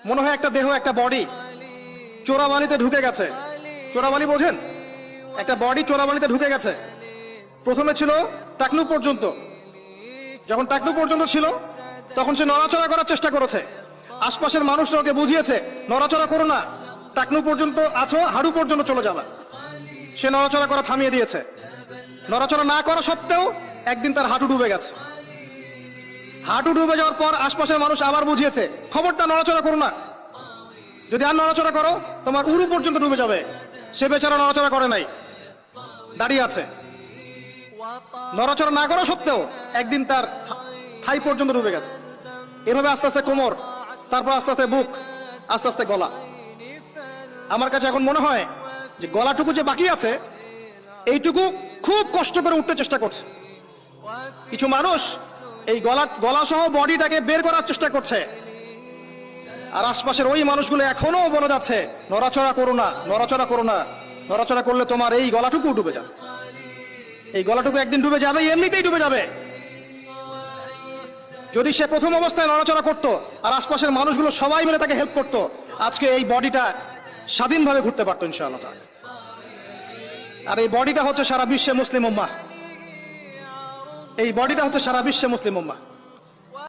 মনে হয় একটা দেহ, একটা বডি চোরাবালিতে ঢুকে গেছে। চোরাবালি বোঝেন? একটা বডি চোরাবালিতে ঢুকে গেছে। প্রথমে ছিল টাকনু পর্যন্ত। যখন টাকনু পর্যন্ত ছিল তখন সে নড়াচড়া করার চেষ্টা করেছে। আশপাশের মানুষরা ওকে বুঝিয়েছে নড়াচড়া করো না, টাকনু পর্যন্ত আছো, হাঁটু পর্যন্ত চলে যাবে। সে নড়াচড়া করা থামিয়ে দিয়েছে। নড়াচড়া না করা সত্ত্বেও একদিন তার হাঁটু ডুবে গেছে। হাঁটু ডুবে যাওয়ার পর আশপাশের মানুষ আবার বুঝিয়েছে খবরটা নড়াচড়া করো না, যদি আর নড়াচড়া করো তোমার উরু পর্যন্ত ডুবে যাবে। সে বেচারা নড়াচড়া করে নাই, দাঁড়িয়ে আছে। নড়াচড়া না করা সত্ত্বেও একদিন তার থাই পর্যন্ত ডুবে গেছে। এভাবে আস্তে আস্তে কোমর, তারপর আস্তে আস্তে বুক, আস্তে আস্তে গলা। আমার কাছে এখন মনে হয় যে গলাটুকু যে বাকি আছে এইটুকু খুব কষ্ট করে উঠতে চেষ্টা করছে। কিছু মানুষ এই গলা সহ বডিটাকে বের করার চেষ্টা করছে, আর আশপাশের ওই মানুষগুলো এখনো বলে যাচ্ছে নড়াচড়া করো না, নড়াচড়া করো না, নড়াচড়া করলে তোমার এই গলাটুকু ডুবে যাবে। এই গলাটুকু একদিন ডুবে যাবে, এমনিতেই ডুবে যাবে। যদি সে প্রথম অবস্থায় নড়াচড়া করত আর আশপাশের মানুষগুলো সবাই মিলে তাকে হেল্প করত, আজকে এই বডিটা স্বাধীনভাবে ঘুরতে পারতো ইনশাআল্লাহ। আর এই বডিটা হচ্ছে সারা বিশ্বে মুসলিম উম্মাহ। এই বডিটা হচ্ছে সারা বিশ্বে মুসলিম উম্মাহ।